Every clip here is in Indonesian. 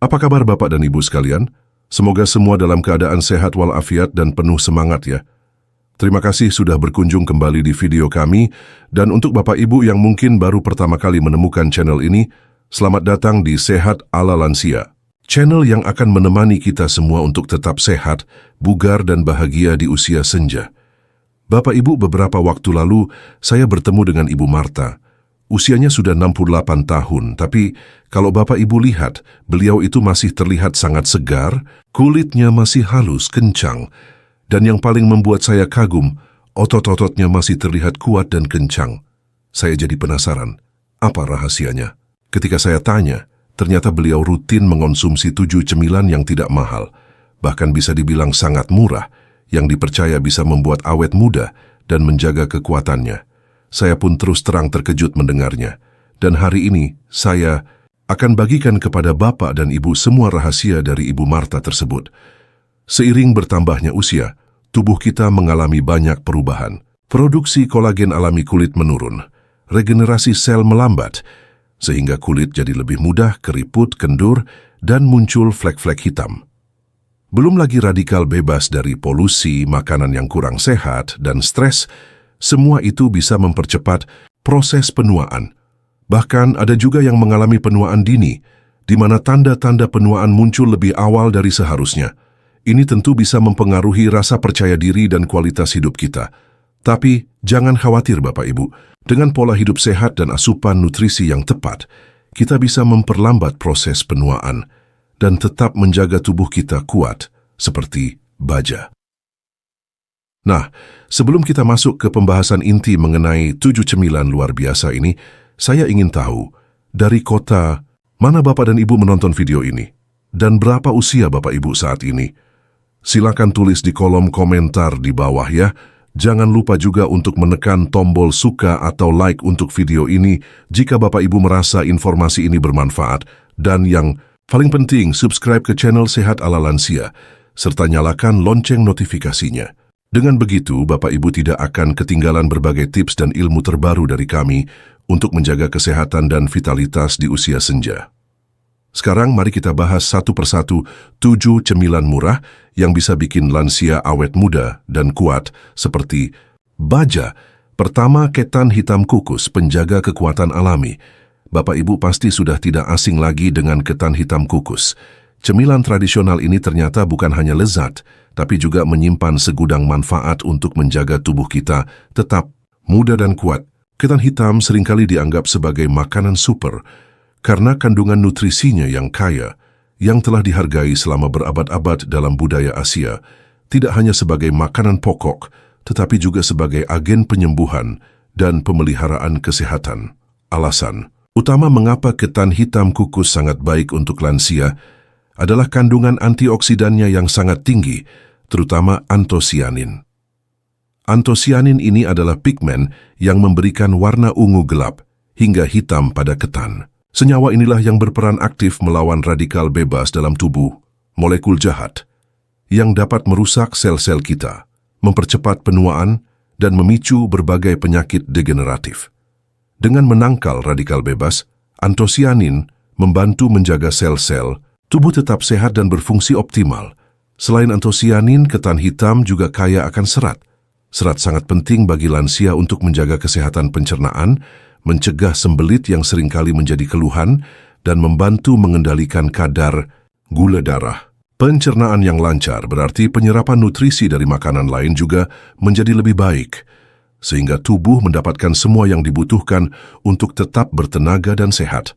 Apa kabar Bapak dan Ibu sekalian? Semoga semua dalam keadaan sehat walafiat dan penuh semangat ya. Terima kasih sudah berkunjung kembali di video kami, dan untuk Bapak Ibu yang mungkin baru pertama kali menemukan channel ini, selamat datang di Sehat ala Lansia. Channel yang akan menemani kita semua untuk tetap sehat, bugar dan bahagia di usia senja. Bapak Ibu, beberapa waktu lalu saya bertemu dengan Ibu Marta. Usianya sudah 68 tahun, tapi kalau Bapak Ibu lihat, beliau itu masih terlihat sangat segar, kulitnya masih halus, kencang, dan yang paling membuat saya kagum, otot-ototnya masih terlihat kuat dan kencang. Saya jadi penasaran, apa rahasianya? Ketika saya tanya, ternyata beliau rutin mengonsumsi 7 cemilan yang tidak mahal, bahkan bisa dibilang sangat murah, yang dipercaya bisa membuat awet muda dan menjaga kekuatannya. Saya pun terus terang terkejut mendengarnya, dan hari ini saya akan bagikan kepada Bapak dan Ibu semua rahasia dari Ibu Marta tersebut. Seiring bertambahnya usia, tubuh kita mengalami banyak perubahan. Produksi kolagen alami kulit menurun, regenerasi sel melambat, sehingga kulit jadi lebih mudah keriput, kendur, dan muncul flek-flek hitam. Belum lagi radikal bebas dari polusi, makanan yang kurang sehat, dan stres. Semua itu bisa mempercepat proses penuaan. Bahkan ada juga yang mengalami penuaan dini, di mana tanda-tanda penuaan muncul lebih awal dari seharusnya. Ini tentu bisa mempengaruhi rasa percaya diri dan kualitas hidup kita. Tapi jangan khawatir Bapak Ibu, dengan pola hidup sehat dan asupan nutrisi yang tepat, kita bisa memperlambat proses penuaan dan tetap menjaga tubuh kita kuat seperti baja. Nah, sebelum kita masuk ke pembahasan inti mengenai 7 cemilan luar biasa ini, saya ingin tahu, dari kota mana Bapak dan Ibu menonton video ini? Dan berapa usia Bapak Ibu saat ini? Silakan tulis di kolom komentar di bawah ya. Jangan lupa juga untuk menekan tombol suka atau like untuk video ini jika Bapak Ibu merasa informasi ini bermanfaat. Dan yang paling penting, subscribe ke channel Sehat ala Lansia, serta nyalakan lonceng notifikasinya. Dengan begitu, Bapak Ibu tidak akan ketinggalan berbagai tips dan ilmu terbaru dari kami untuk menjaga kesehatan dan vitalitas di usia senja. Sekarang mari kita bahas satu persatu 7 cemilan murah yang bisa bikin lansia awet muda dan kuat seperti baja. Pertama, ketan hitam kukus, penjaga kekuatan alami. Bapak Ibu pasti sudah tidak asing lagi dengan ketan hitam kukus. Cemilan tradisional ini ternyata bukan hanya lezat, tapi juga menyimpan segudang manfaat untuk menjaga tubuh kita tetap muda dan kuat. Ketan hitam seringkali dianggap sebagai makanan super karena kandungan nutrisinya yang kaya, yang telah dihargai selama berabad-abad dalam budaya Asia, tidak hanya sebagai makanan pokok, tetapi juga sebagai agen penyembuhan dan pemeliharaan kesehatan. Alasan utama mengapa ketan hitam kukus sangat baik untuk lansia adalah kandungan antioksidannya yang sangat tinggi, terutama antosianin. Antosianin ini adalah pigmen yang memberikan warna ungu gelap hingga hitam pada ketan. Senyawa inilah yang berperan aktif melawan radikal bebas dalam tubuh, molekul jahat, yang dapat merusak sel-sel kita, mempercepat penuaan, dan memicu berbagai penyakit degeneratif. Dengan menangkal radikal bebas, antosianin membantu menjaga sel-sel tubuh tetap sehat dan berfungsi optimal. Selain antosianin, ketan hitam juga kaya akan serat. Serat sangat penting bagi lansia untuk menjaga kesehatan pencernaan, mencegah sembelit yang seringkali menjadi keluhan, dan membantu mengendalikan kadar gula darah. Pencernaan yang lancar berarti penyerapan nutrisi dari makanan lain juga menjadi lebih baik, sehingga tubuh mendapatkan semua yang dibutuhkan untuk tetap bertenaga dan sehat.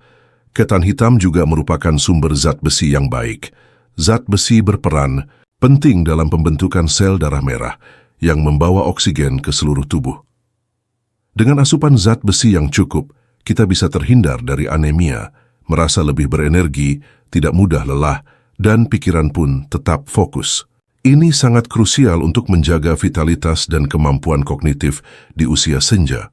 Ketan hitam juga merupakan sumber zat besi yang baik. Zat besi berperan penting dalam pembentukan sel darah merah yang membawa oksigen ke seluruh tubuh. Dengan asupan zat besi yang cukup, kita bisa terhindar dari anemia, merasa lebih berenergi, tidak mudah lelah, dan pikiran pun tetap fokus. Ini sangat krusial untuk menjaga vitalitas dan kemampuan kognitif di usia senja.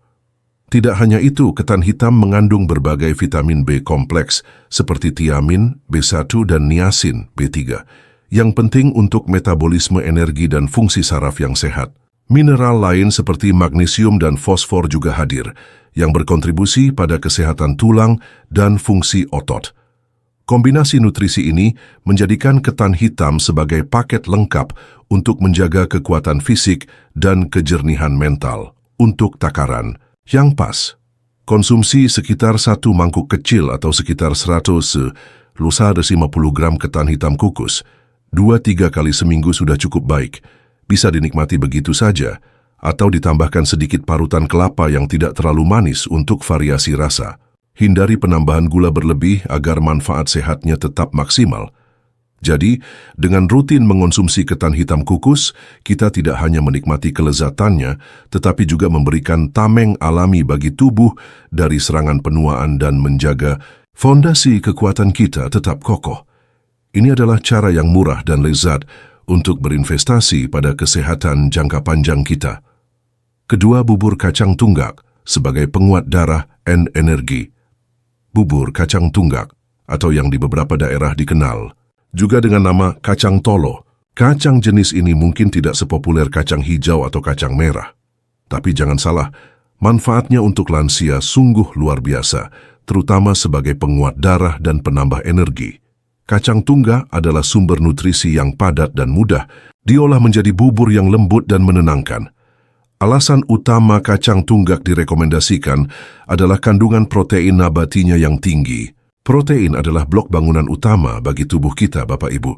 Tidak hanya itu, ketan hitam mengandung berbagai vitamin B kompleks seperti tiamin, B1 dan niasin, B3, yang penting untuk metabolisme energi dan fungsi saraf yang sehat. Mineral lain seperti magnesium dan fosfor juga hadir, yang berkontribusi pada kesehatan tulang dan fungsi otot. Kombinasi nutrisi ini menjadikan ketan hitam sebagai paket lengkap untuk menjaga kekuatan fisik dan kejernihan mental. Untuk takaran yang pas, konsumsi sekitar 1 mangkuk kecil atau sekitar 150 gram ketan hitam kukus 2-3 kali seminggu sudah cukup baik. Bisa dinikmati begitu saja atau ditambahkan sedikit parutan kelapa yang tidak terlalu manis untuk variasi rasa. Hindari penambahan gula berlebih agar manfaat sehatnya tetap maksimal. Jadi, dengan rutin mengonsumsi ketan hitam kukus, kita tidak hanya menikmati kelezatannya, tetapi juga memberikan tameng alami bagi tubuh dari serangan penuaan dan menjaga fondasi kekuatan kita tetap kokoh. Ini adalah cara yang murah dan lezat untuk berinvestasi pada kesehatan jangka panjang kita. Kedua, bubur kacang tunggak sebagai penguat darah dan energi. Bubur kacang tunggak, atau yang di beberapa daerah dikenal juga dengan nama kacang tolo. Kacang jenis ini mungkin tidak sepopuler kacang hijau atau kacang merah. Tapi jangan salah, manfaatnya untuk lansia sungguh luar biasa, terutama sebagai penguat darah dan penambah energi. Kacang tunggak adalah sumber nutrisi yang padat dan mudah diolah menjadi bubur yang lembut dan menenangkan. Alasan utama kacang tunggak direkomendasikan adalah kandungan protein nabatinya yang tinggi. Protein adalah blok bangunan utama bagi tubuh kita, Bapak Ibu.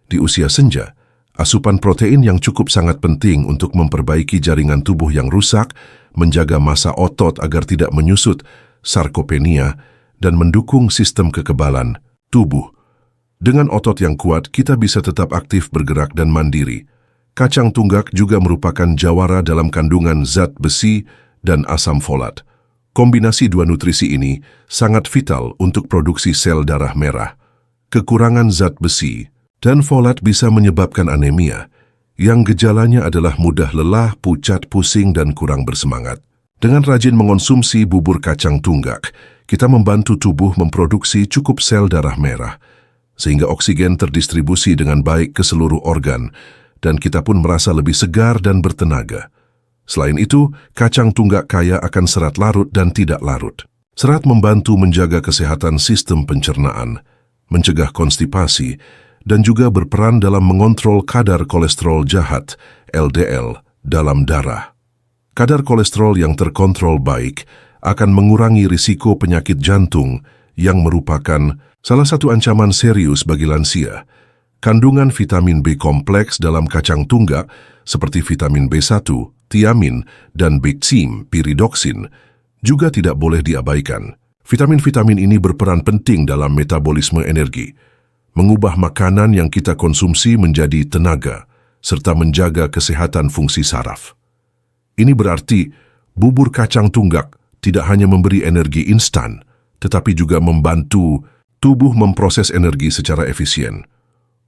Di usia senja, asupan protein yang cukup sangat penting untuk memperbaiki jaringan tubuh yang rusak, menjaga massa otot agar tidak menyusut, sarkopenia, dan mendukung sistem kekebalan tubuh. Dengan otot yang kuat, kita bisa tetap aktif bergerak dan mandiri. Kacang tunggak juga merupakan jawara dalam kandungan zat besi dan asam folat. Kombinasi dua nutrisi ini sangat vital untuk produksi sel darah merah. Kekurangan zat besi dan folat bisa menyebabkan anemia, yang gejalanya adalah mudah lelah, pucat, pusing, dan kurang bersemangat. Dengan rajin mengonsumsi bubur kacang tunggak, kita membantu tubuh memproduksi cukup sel darah merah, sehingga oksigen terdistribusi dengan baik ke seluruh organ, dan kita pun merasa lebih segar dan bertenaga. Selain itu, kacang tunggak kaya akan serat larut dan tidak larut. Serat membantu menjaga kesehatan sistem pencernaan, mencegah konstipasi, dan juga berperan dalam mengontrol kadar kolesterol jahat, LDL, dalam darah. Kadar kolesterol yang terkontrol baik akan mengurangi risiko penyakit jantung yang merupakan salah satu ancaman serius bagi lansia. Kandungan vitamin B kompleks dalam kacang tunggak seperti vitamin B1, tiamin, dan bexim, piridoksin juga tidak boleh diabaikan. Vitamin-vitamin ini berperan penting dalam metabolisme energi, mengubah makanan yang kita konsumsi menjadi tenaga, serta menjaga kesehatan fungsi saraf. Ini berarti bubur kacang tunggak tidak hanya memberi energi instan, tetapi juga membantu tubuh memproses energi secara efisien.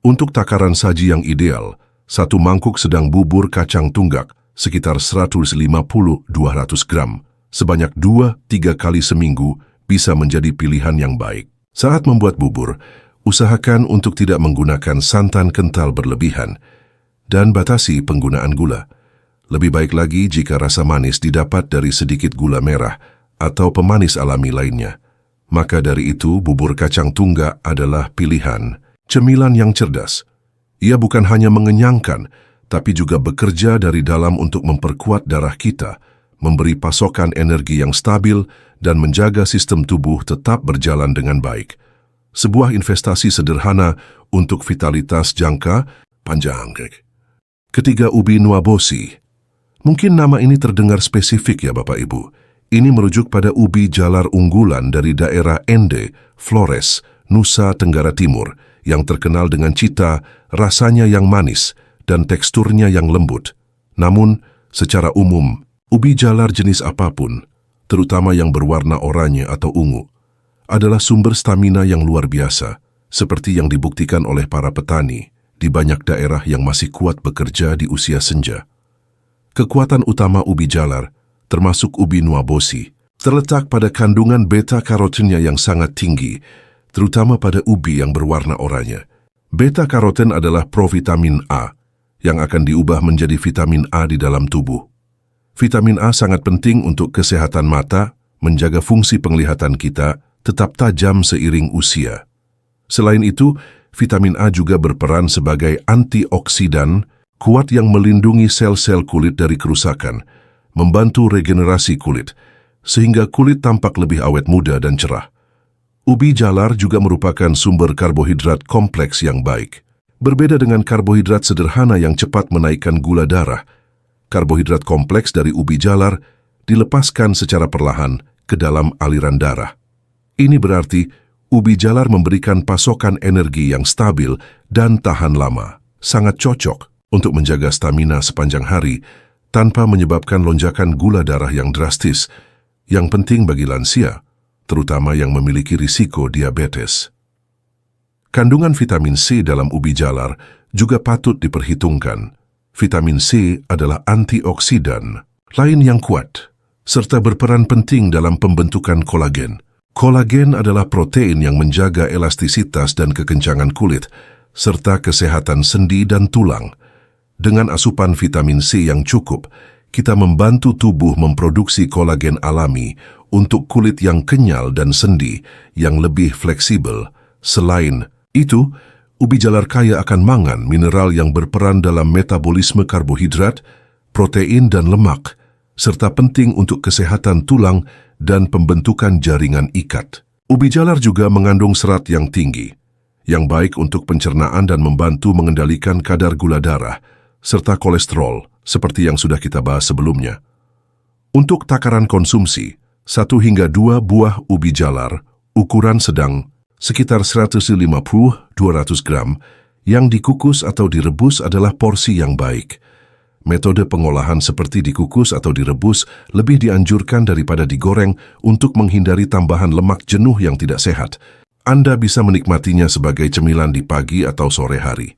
Untuk takaran saji yang ideal, 1 mangkuk sedang bubur kacang tunggak sekitar 150-200 gram, sebanyak 2-3 kali seminggu bisa menjadi pilihan yang baik. Saat membuat bubur, usahakan untuk tidak menggunakan santan kental berlebihan dan batasi penggunaan gula. Lebih baik lagi jika rasa manis didapat dari sedikit gula merah atau pemanis alami lainnya. Maka dari itu, bubur kacang tunggak adalah pilihan cemilan yang cerdas. Ia bukan hanya mengenyangkan, tapi juga bekerja dari dalam untuk memperkuat darah kita, memberi pasokan energi yang stabil, dan menjaga sistem tubuh tetap berjalan dengan baik. Sebuah investasi sederhana untuk vitalitas jangka panjang. Ketiga, ubi nuabosi. Mungkin nama ini terdengar spesifik ya Bapak Ibu. Ini merujuk pada ubi jalar unggulan dari daerah Ende, Flores, Nusa Tenggara Timur, yang terkenal dengan cita rasanya yang manis dan teksturnya yang lembut. Namun, secara umum, ubi jalar jenis apapun, terutama yang berwarna oranye atau ungu, adalah sumber stamina yang luar biasa, seperti yang dibuktikan oleh para petani di banyak daerah yang masih kuat bekerja di usia senja. Kekuatan utama ubi jalar, termasuk ubi nuabosi, terletak pada kandungan beta-karotennya yang sangat tinggi, terutama pada ubi yang berwarna oranye. Beta-karoten adalah provitamin A yang akan diubah menjadi vitamin A di dalam tubuh. Vitamin A sangat penting untuk kesehatan mata, menjaga fungsi penglihatan kita tetap tajam seiring usia. Selain itu, vitamin A juga berperan sebagai antioksidan kuat yang melindungi sel-sel kulit dari kerusakan, membantu regenerasi kulit, sehingga kulit tampak lebih awet muda dan cerah. Ubi jalar juga merupakan sumber karbohidrat kompleks yang baik. Berbeda dengan karbohidrat sederhana yang cepat menaikkan gula darah, karbohidrat kompleks dari ubi jalar dilepaskan secara perlahan ke dalam aliran darah. Ini berarti ubi jalar memberikan pasokan energi yang stabil dan tahan lama, sangat cocok untuk menjaga stamina sepanjang hari tanpa menyebabkan lonjakan gula darah yang drastis, yang penting bagi lansia, terutama yang memiliki risiko diabetes. Kandungan vitamin C dalam ubi jalar juga patut diperhitungkan. Vitamin C adalah antioksidan lain yang kuat, serta berperan penting dalam pembentukan kolagen. Kolagen adalah protein yang menjaga elastisitas dan kekencangan kulit, serta kesehatan sendi dan tulang. Dengan asupan vitamin C yang cukup, kita membantu tubuh memproduksi kolagen alami untuk kulit yang kenyal dan sendi yang lebih fleksibel. Selain itu, ubi jalar kaya akan mangan mineral yang berperan dalam metabolisme karbohidrat, protein dan lemak, serta penting untuk kesehatan tulang dan pembentukan jaringan ikat. Ubi jalar juga mengandung serat yang tinggi, yang baik untuk pencernaan dan membantu mengendalikan kadar gula darah, serta kolesterol, seperti yang sudah kita bahas sebelumnya. Untuk takaran konsumsi, 1 hingga 2 buah ubi jalar, ukuran sedang, sekitar 150-200 gram, yang dikukus atau direbus adalah porsi yang baik. Metode pengolahan seperti dikukus atau direbus lebih dianjurkan daripada digoreng untuk menghindari tambahan lemak jenuh yang tidak sehat. Anda bisa menikmatinya sebagai cemilan di pagi atau sore hari.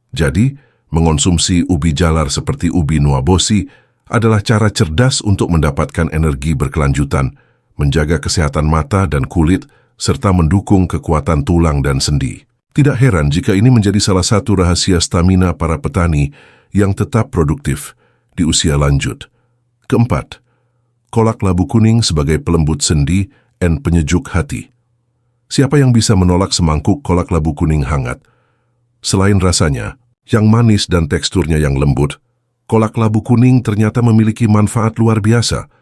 Jadi, mengonsumsi ubi jalar seperti ubi nuabosi adalah cara cerdas untuk mendapatkan energi berkelanjutan, menjaga kesehatan mata dan kulit, serta mendukung kekuatan tulang dan sendi. Tidak heran jika ini menjadi salah satu rahasia stamina para petani yang tetap produktif di usia lanjut. Keempat, kolak labu kuning sebagai pelembut sendi dan penyejuk hati. Siapa yang bisa menolak semangkuk kolak labu kuning hangat? Selain rasanya yang manis dan teksturnya yang lembut, kolak labu kuning ternyata memiliki manfaat luar biasa,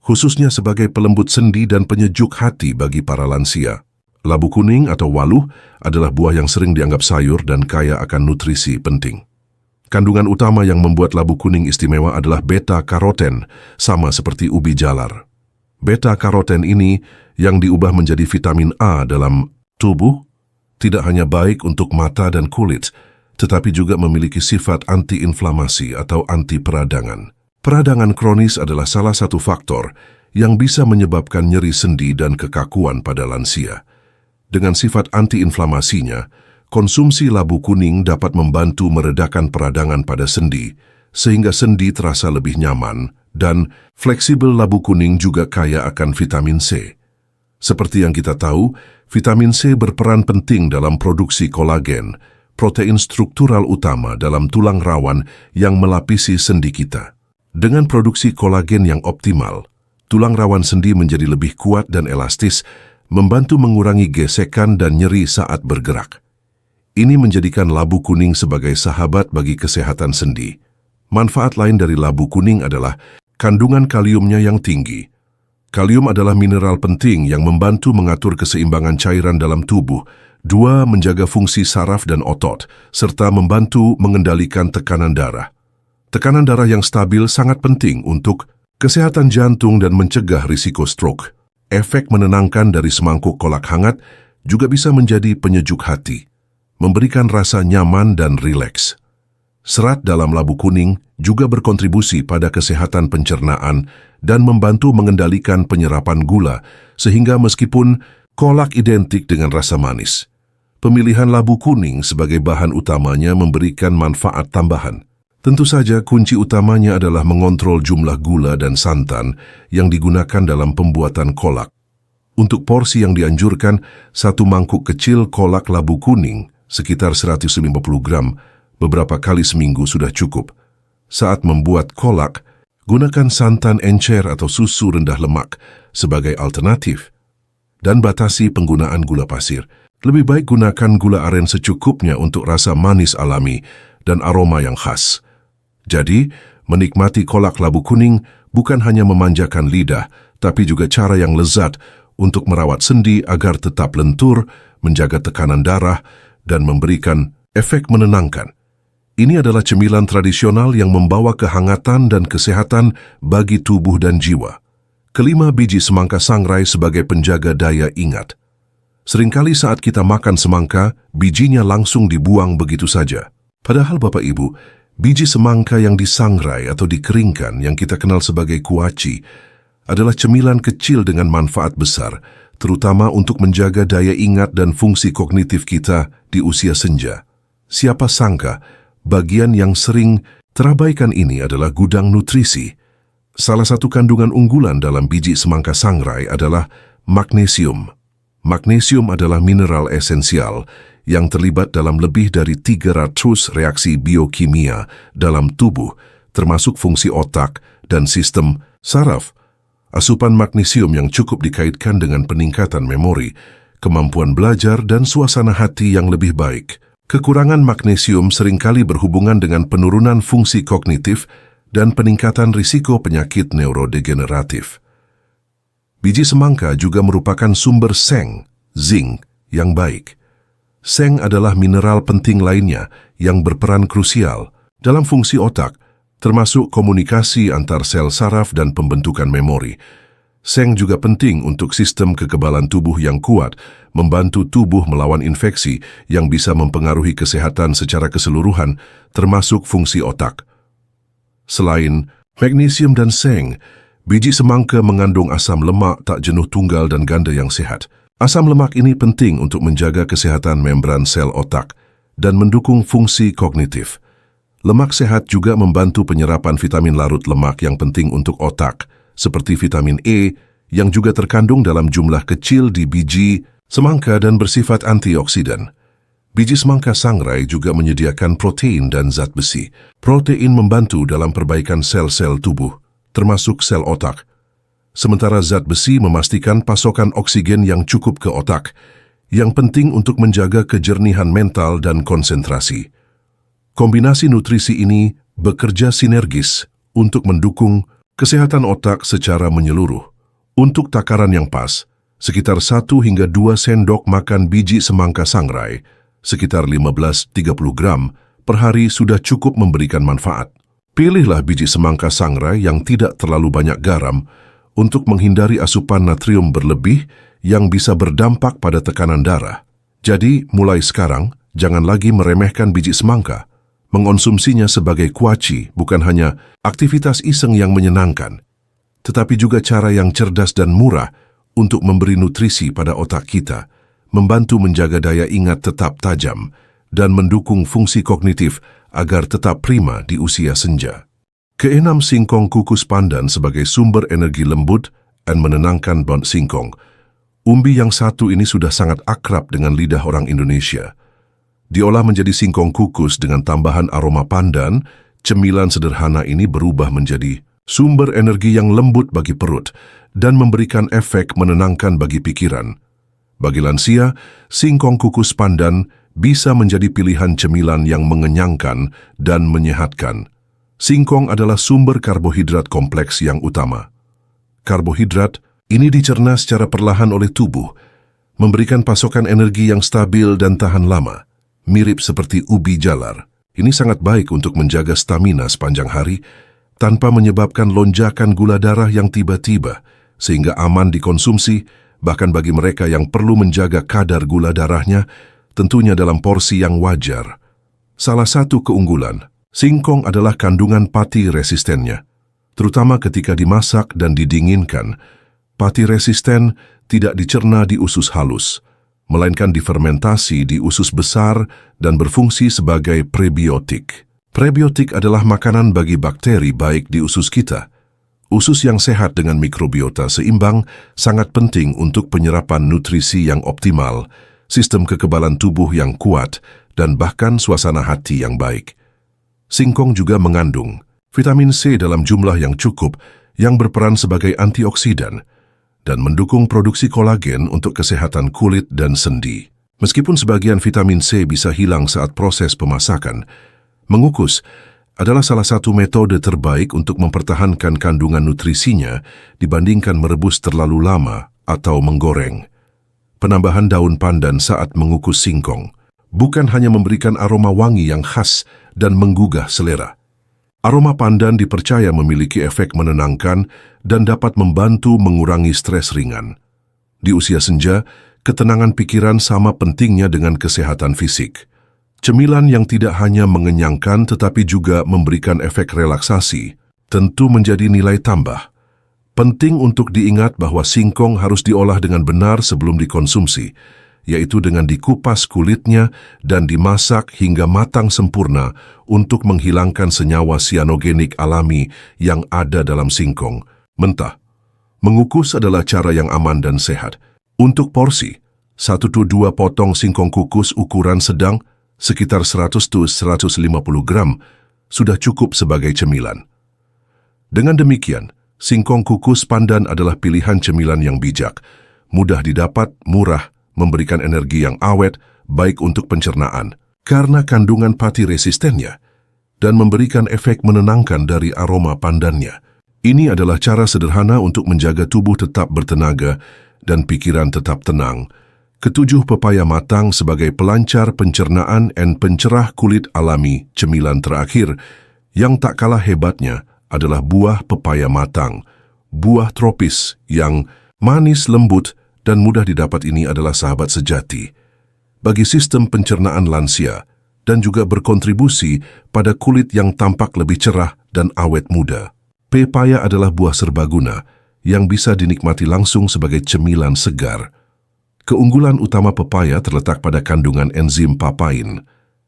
khususnya sebagai pelembut sendi dan penyejuk hati bagi para lansia. Labu kuning atau waluh adalah buah yang sering dianggap sayur dan kaya akan nutrisi penting. Kandungan utama yang membuat labu kuning istimewa adalah beta-karoten, sama seperti ubi jalar. Beta-karoten ini yang diubah menjadi vitamin A dalam tubuh, tidak hanya baik untuk mata dan kulit, tetapi juga memiliki sifat anti-inflamasi atau anti-peradangan. Peradangan kronis adalah salah satu faktor yang bisa menyebabkan nyeri sendi dan kekakuan pada lansia. Dengan sifat anti-inflamasinya, konsumsi labu kuning dapat membantu meredakan peradangan pada sendi, sehingga sendi terasa lebih nyaman, dan fleksibel labu kuning juga kaya akan vitamin C. Seperti yang kita tahu, vitamin C berperan penting dalam produksi kolagen, protein struktural utama dalam tulang rawan yang melapisi sendi kita. Dengan produksi kolagen yang optimal, tulang rawan sendi menjadi lebih kuat dan elastis, membantu mengurangi gesekan dan nyeri saat bergerak. Ini menjadikan labu kuning sebagai sahabat bagi kesehatan sendi. Manfaat lain dari labu kuning adalah kandungan kaliumnya yang tinggi. Kalium adalah mineral penting yang membantu mengatur keseimbangan cairan dalam tubuh, menjaga fungsi saraf dan otot, serta membantu mengendalikan tekanan darah. Tekanan darah yang stabil sangat penting untuk kesehatan jantung dan mencegah risiko stroke. Efek menenangkan dari semangkuk kolak hangat juga bisa menjadi penyejuk hati, memberikan rasa nyaman dan rileks. Serat dalam labu kuning juga berkontribusi pada kesehatan pencernaan dan membantu mengendalikan penyerapan gula, sehingga meskipun kolak identik dengan rasa manis, pemilihan labu kuning sebagai bahan utamanya memberikan manfaat tambahan. Tentu saja kunci utamanya adalah mengontrol jumlah gula dan santan yang digunakan dalam pembuatan kolak. Untuk porsi yang dianjurkan, 1 mangkuk kecil kolak labu kuning, sekitar 150 gram, beberapa kali seminggu sudah cukup. Saat membuat kolak, gunakan santan encer atau susu rendah lemak sebagai alternatif, dan batasi penggunaan gula pasir. Lebih baik gunakan gula aren secukupnya untuk rasa manis alami dan aroma yang khas. Jadi, menikmati kolak labu kuning bukan hanya memanjakan lidah, tapi juga cara yang lezat untuk merawat sendi agar tetap lentur, menjaga tekanan darah, dan memberikan efek menenangkan. Ini adalah cemilan tradisional yang membawa kehangatan dan kesehatan bagi tubuh dan jiwa. Kelima, biji semangka sangrai sebagai penjaga daya ingat. Seringkali saat kita makan semangka, bijinya langsung dibuang begitu saja. Padahal Bapak Ibu, biji semangka yang disangrai atau dikeringkan yang kita kenal sebagai kuaci adalah cemilan kecil dengan manfaat besar, terutama untuk menjaga daya ingat dan fungsi kognitif kita di usia senja. Siapa sangka, bagian yang sering terabaikan ini adalah gudang nutrisi. Salah satu kandungan unggulan dalam biji semangka sangrai adalah magnesium. Magnesium adalah mineral esensial yang terlibat dalam lebih dari 300 reaksi biokimia dalam tubuh, termasuk fungsi otak dan sistem saraf. Asupan magnesium yang cukup dikaitkan dengan peningkatan memori, kemampuan belajar, dan suasana hati yang lebih baik. Kekurangan magnesium seringkali berhubungan dengan penurunan fungsi kognitif dan peningkatan risiko penyakit neurodegeneratif. Biji semangka juga merupakan sumber seng, zinc, yang baik. Seng adalah mineral penting lainnya yang berperan krusial dalam fungsi otak, termasuk komunikasi antar sel saraf dan pembentukan memori. Seng juga penting untuk sistem kekebalan tubuh yang kuat, membantu tubuh melawan infeksi yang bisa mempengaruhi kesehatan secara keseluruhan, termasuk fungsi otak. Selain magnesium dan seng, biji semangka mengandung asam lemak tak jenuh tunggal dan ganda yang sehat. Asam lemak ini penting untuk menjaga kesehatan membran sel otak dan mendukung fungsi kognitif. Lemak sehat juga membantu penyerapan vitamin larut lemak yang penting untuk otak, seperti vitamin E yang juga terkandung dalam jumlah kecil di biji semangka dan bersifat antioksidan. Biji semangka sangrai juga menyediakan protein dan zat besi. Protein membantu dalam perbaikan sel-sel tubuh, termasuk sel otak. Sementara zat besi memastikan pasokan oksigen yang cukup ke otak, yang penting untuk menjaga kejernihan mental dan konsentrasi. Kombinasi nutrisi ini bekerja sinergis untuk mendukung kesehatan otak secara menyeluruh. Untuk takaran yang pas, sekitar 1 hingga 2 sendok makan biji semangka sangrai, sekitar 15-30 gram per hari sudah cukup memberikan manfaat. Pilihlah biji semangka sangrai yang tidak terlalu banyak garam untuk menghindari asupan natrium berlebih yang bisa berdampak pada tekanan darah. Jadi, mulai sekarang, jangan lagi meremehkan biji semangka. Mengonsumsinya sebagai kuaci bukan hanya aktivitas iseng yang menyenangkan, tetapi juga cara yang cerdas dan murah untuk memberi nutrisi pada otak kita, membantu menjaga daya ingat tetap tajam, dan mendukung fungsi kognitif agar tetap prima di usia senja. Keenam, singkong kukus pandan sebagai sumber energi lembut dan menenangkan bond singkong. Umbi yang satu ini sudah sangat akrab dengan lidah orang Indonesia. Diolah menjadi singkong kukus dengan tambahan aroma pandan, cemilan sederhana ini berubah menjadi sumber energi yang lembut bagi perut dan memberikan efek menenangkan bagi pikiran. Bagi lansia, singkong kukus pandan bisa menjadi pilihan cemilan yang mengenyangkan dan menyehatkan. Singkong adalah sumber karbohidrat kompleks yang utama. Karbohidrat ini dicerna secara perlahan oleh tubuh, memberikan pasokan energi yang stabil dan tahan lama. Mirip seperti ubi jalar, ini sangat baik untuk menjaga stamina sepanjang hari tanpa menyebabkan lonjakan gula darah yang tiba-tiba, sehingga aman dikonsumsi, bahkan bagi mereka yang perlu menjaga kadar gula darahnya, tentunya dalam porsi yang wajar. Salah satu keunggulan, singkong adalah kandungan pati resistennya. Terutama ketika dimasak dan didinginkan, pati resisten tidak dicerna di usus halus, melainkan difermentasi di usus besar dan berfungsi sebagai prebiotik. Prebiotik adalah makanan bagi bakteri baik di usus kita. Usus yang sehat dengan mikrobiota seimbang sangat penting untuk penyerapan nutrisi yang optimal, sistem kekebalan tubuh yang kuat, dan bahkan suasana hati yang baik. Singkong juga mengandung vitamin C dalam jumlah yang cukup yang berperan sebagai antioksidan dan mendukung produksi kolagen untuk kesehatan kulit dan sendi. Meskipun sebagian vitamin C bisa hilang saat proses pemasakan, mengukus adalah salah satu metode terbaik untuk mempertahankan kandungan nutrisinya dibandingkan merebus terlalu lama atau menggoreng. Penambahan daun pandan saat mengukus singkong bukan hanya memberikan aroma wangi yang khas dan menggugah selera. Aroma pandan dipercaya memiliki efek menenangkan dan dapat membantu mengurangi stres ringan. Di usia senja, ketenangan pikiran sama pentingnya dengan kesehatan fisik. Cemilan yang tidak hanya mengenyangkan tetapi juga memberikan efek relaksasi tentu menjadi nilai tambah. Penting untuk diingat bahwa singkong harus diolah dengan benar sebelum dikonsumsi, yaitu dengan dikupas kulitnya dan dimasak hingga matang sempurna untuk menghilangkan senyawa sianogenik alami yang ada dalam singkong mentah. Mengukus adalah cara yang aman dan sehat. Untuk porsi, 1-2 potong singkong kukus ukuran sedang sekitar 100-150 gram sudah cukup sebagai cemilan. Dengan demikian, singkong kukus pandan adalah pilihan cemilan yang bijak, mudah didapat, murah, memberikan energi yang awet, baik untuk pencernaan, karena kandungan pati resistennya, dan memberikan efek menenangkan dari aroma pandannya. Ini adalah cara sederhana untuk menjaga tubuh tetap bertenaga dan pikiran tetap tenang. Ketujuh pepaya matang sebagai pelancar pencernaan dan pencerah kulit alami. Cemilan terakhir yang tak kalah hebatnya adalah buah pepaya matang. Buah tropis yang manis, lembut, dan mudah didapat ini adalah sahabat sejati bagi sistem pencernaan lansia dan juga berkontribusi pada kulit yang tampak lebih cerah dan awet muda. Pepaya adalah buah serbaguna yang bisa dinikmati langsung sebagai cemilan segar. Keunggulan utama pepaya terletak pada kandungan enzim papain.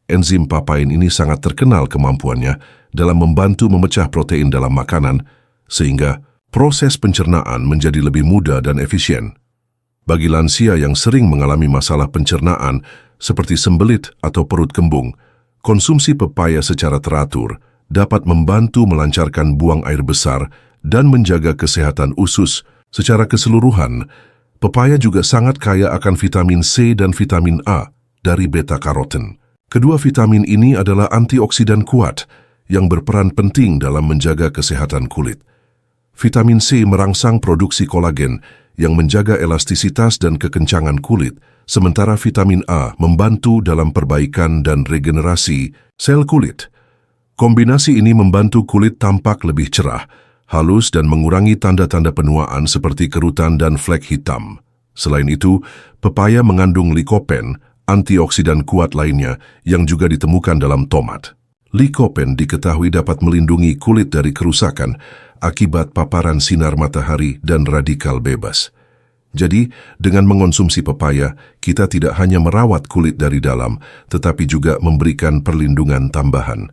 Enzim papain ini sangat terkenal kemampuannya dalam membantu memecah protein dalam makanan, sehingga proses pencernaan menjadi lebih mudah dan efisien. Bagi lansia yang sering mengalami masalah pencernaan seperti sembelit atau perut kembung, konsumsi pepaya secara teratur dapat membantu melancarkan buang air besar dan menjaga kesehatan usus secara keseluruhan. Pepaya juga sangat kaya akan vitamin C dan vitamin A dari beta-karoten. Kedua vitamin ini adalah antioksidan kuat yang berperan penting dalam menjaga kesehatan kulit. Vitamin C merangsang produksi kolagen yang menjaga elastisitas dan kekencangan kulit, sementara vitamin A membantu dalam perbaikan dan regenerasi sel kulit. Kombinasi ini membantu kulit tampak lebih cerah, halus dan mengurangi tanda-tanda penuaan seperti kerutan dan flek hitam. Selain itu, pepaya mengandung likopen, antioksidan kuat lainnya yang juga ditemukan dalam tomat. Likopen diketahui dapat melindungi kulit dari kerusakan akibat paparan sinar matahari dan radikal bebas. Jadi, dengan mengonsumsi pepaya, kita tidak hanya merawat kulit dari dalam, tetapi juga memberikan perlindungan tambahan.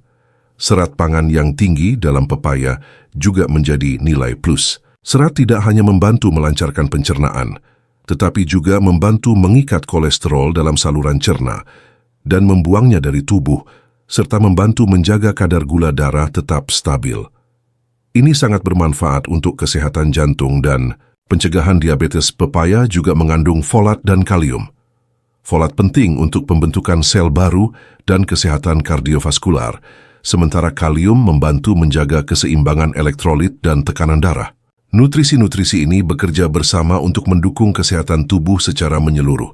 Serat pangan yang tinggi dalam pepaya juga menjadi nilai plus. Serat tidak hanya membantu melancarkan pencernaan, tetapi juga membantu mengikat kolesterol dalam saluran cerna dan membuangnya dari tubuh, serta membantu menjaga kadar gula darah tetap stabil. Ini sangat bermanfaat untuk kesehatan jantung dan pencegahan diabetes. Pepaya juga mengandung folat dan kalium. Folat penting untuk pembentukan sel baru dan kesehatan kardiovaskular, sementara kalium membantu menjaga keseimbangan elektrolit dan tekanan darah. Nutrisi-nutrisi ini bekerja bersama untuk mendukung kesehatan tubuh secara menyeluruh.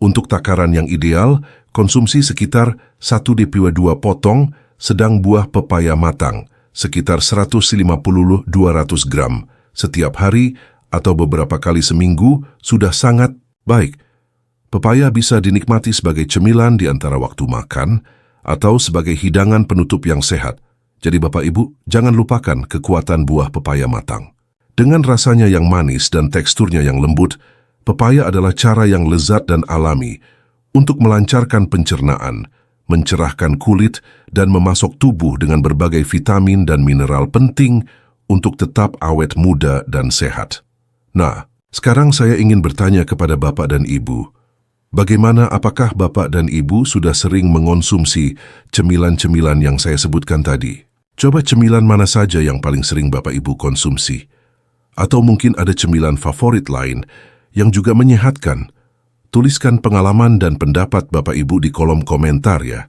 Untuk takaran yang ideal, konsumsi sekitar 1-2 potong sedang buah pepaya matang, sekitar 150-200 gram, setiap hari atau beberapa kali seminggu sudah sangat baik. Pepaya bisa dinikmati sebagai cemilan di antara waktu makan atau sebagai hidangan penutup yang sehat. Jadi Bapak Ibu, jangan lupakan kekuatan buah pepaya matang. Dengan rasanya yang manis dan teksturnya yang lembut, pepaya adalah cara yang lezat dan alami untuk melancarkan pencernaan, mencerahkan kulit, dan memasok tubuh dengan berbagai vitamin dan mineral penting untuk tetap awet muda dan sehat. Nah, sekarang saya ingin bertanya kepada Bapak dan Ibu, bagaimana, apakah Bapak dan Ibu sudah sering mengonsumsi cemilan-cemilan yang saya sebutkan tadi? Coba cemilan mana saja yang paling sering Bapak Ibu konsumsi? Atau mungkin ada cemilan favorit lain yang juga menyehatkan, tuliskan pengalaman dan pendapat Bapak Ibu di kolom komentar ya.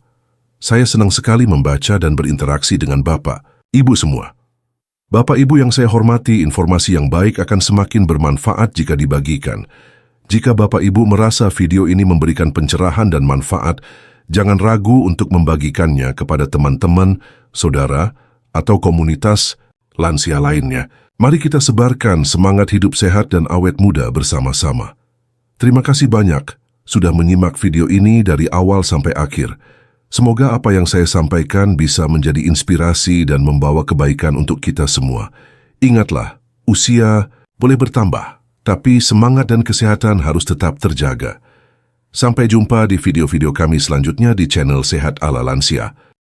Saya senang sekali membaca dan berinteraksi dengan Bapak, Ibu semua. Bapak Ibu yang saya hormati, informasi yang baik akan semakin bermanfaat jika dibagikan. Jika Bapak Ibu merasa video ini memberikan pencerahan dan manfaat, jangan ragu untuk membagikannya kepada teman-teman, saudara, atau komunitas lansia lainnya. Mari kita sebarkan semangat hidup sehat dan awet muda bersama-sama. Terima kasih banyak sudah menyimak video ini dari awal sampai akhir. Semoga apa yang saya sampaikan bisa menjadi inspirasi dan membawa kebaikan untuk kita semua. Ingatlah, usia boleh bertambah, tapi semangat dan kesehatan harus tetap terjaga. Sampai jumpa di video-video kami selanjutnya di channel Sehat ala Lansia.